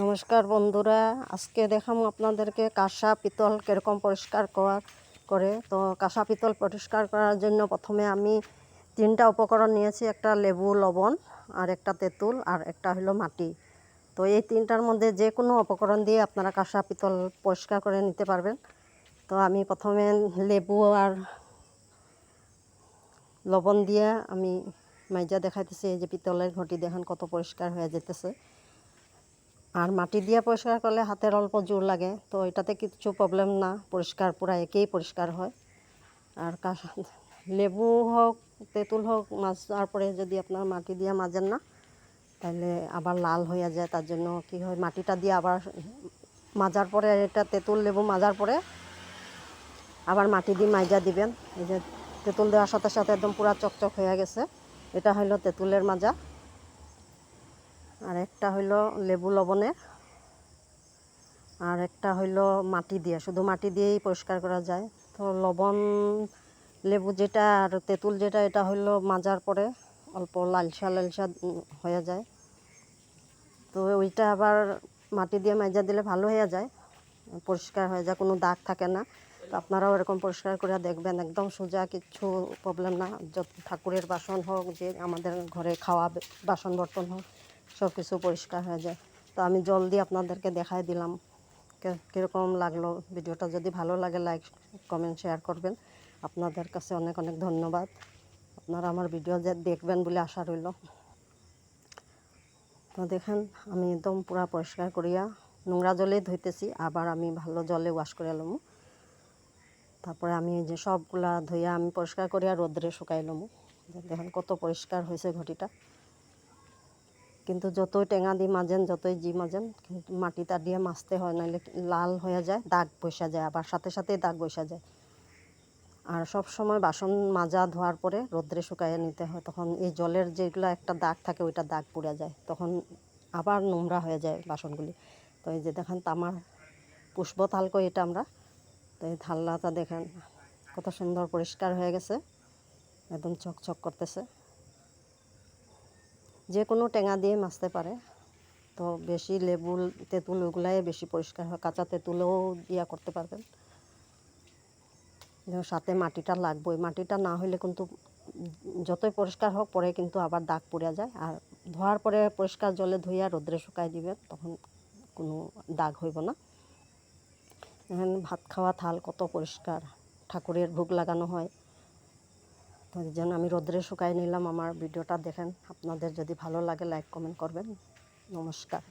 নমস্কার বন্ধুরা, আজকে দেখাবো আপনাদেরকে কাঁসা পিতল কীরকম পরিষ্কার করে। তো কাঁসা পিতল পরিষ্কার করার জন্য প্রথমে আমি 3টা উপকরণ নিয়েছি। একটা লেবু, লবণ, আর একটা তেঁতুল, আর একটা হলো মাটি। তো এই 3টার মধ্যে যে কোনো উপকরণ দিয়ে আপনারা কাঁসা পিতল পরিষ্কার করে নিতে পারবেন। তো আমি প্রথমে লেবু আর লবণ দিয়ে আমি মাইজা দেখাইতেছি। এই যে পিতলের ঘটি দেখেন কত পরিষ্কার হয়ে যেতেছে। আর মাটি দিয়ে পরিষ্কার করলে হাতের অল্প জোর লাগে, তো এটাতে কিছু প্রবলেম না, পরিষ্কার পুরা একেই পরিষ্কার হয়। আর লেবু হোক তেঁতুল হোক মাজার পরে যদি আপনার মাটি দিয়ে মাজেন না, তাহলে আবার লাল হয়ে যায়। তার জন্য কি হয়, মাটিটা দিয়ে আবার মাজার পরে, এটা তেঁতুল লেবু মাজার পরে আবার মাটি দিয়ে মাজা দিবেন। এই যে তেঁতুল দেওয়ার সাথে সাথে একদম পুরা চকচক হয়ে গেছে। এটা হলো তেঁতুলের মাজা। আর একটা হলো লেবু লবণের, আর একটা হইল মাটি দিয়ে, শুধু মাটি দিয়েই পরিষ্কার করা যায়। তো লবণ লেবু যেটা আর তেঁতুল যেটা, এটা হইল মাজার পরে অল্প লালসা লালসা হয়ে যায়। তো ওইটা আবার মাটি দিয়ে মাজা দিলে ভালো হয়ে যায়, পরিষ্কার হয়ে যায়, কোনো দাগ থাকে না। তো আপনারাও এরকম পরিষ্কার করে দেখবেন, একদম সোজা, কিচ্ছু প্রবলেম না। যত ঠাকুরের বাসন হোক, যে আমাদের ঘরে খাওয়া বাসন বর্তন হোক, সব কিছু পরিষ্কার হয়ে যায়। তো আমি জল দিয়ে আপনাদেরকে দেখাই দিলাম কীরকম লাগলো। ভিডিওটা যদি ভালো লাগে লাইক কমেন্ট শেয়ার করবেন। আপনাদের কাছে অনেক অনেক ধন্যবাদ। আপনারা আমার ভিডিও যে দেখবেন বলে আশা রইল। তো দেখেন আমি একদম পুরা পরিষ্কার করিয়া নোংরা জলে ধুইতেছি, আবার আমি ভালো জলে ওয়াশ করে লমু। তারপরে আমি যে সবগুলা ধুইয়া আমি পরিষ্কার করিয়া রোদ্রে শুকাই লমু। দেখেন কত পরিষ্কার হয়েছে ঘটিটা। কিন্তু যতই টেঙা দিয়ে মাজেন, যতই মাজেন, কিন্তু মাটিটা দিয়ে মাজতে হয়, নাহলে লাল হয়ে যায়, দাগ বসা যায়, আবার সাথে সাথেই দাগ বসা যায়। আর সব সময় বাসন মাজা ধোয়ার পরে রোদ্রে শুকাইয়ে নিতে হয়, তখন এই জলের যেগুলো একটা দাগ থাকে ওইটা দাগ পুড়ে যায়, তখন আবার নোংরা হয়ে যায় বাসনগুলি। তো এই যে দেখেন তামার পুষ্প থালকো এটা আমরা, তো এই থাল্লাটা দেখেন কত সুন্দর পরিষ্কার হয়ে গেছে, একদম চকচক করতেছে। যে কোনো টেঙা দিয়ে মাজতে পারে। তো বেশি লেবু তেঁতুল ওগুলাই বেশি পরিষ্কার হয়, কাঁচা তেঁতুলও ইয়া করতে পারবেন। সাথে মাটিটা লাগবেই, মাটিটা না হলে কিন্তু যতই পরিষ্কার হোক পরে কিন্তু আবার দাগ পড়ে যায়। আর ধোয়ার পরে পরিষ্কার জলে ধুইয়া রোদ্রে শুকাই দিবেন, তখন কোনো দাগ হইব না। এখন ভাত খাওয়া থাল কত পরিষ্কার, ঠাকুরের ভোগ লাগানো হয়। তো এই জন্য আমি রোদ্রে শুকাই নিলাম। আমার ভিডিওটা দেখেন, আপনাদের যদি ভালো লাগে লাইক কমেন্ট করবেন। নমস্কার।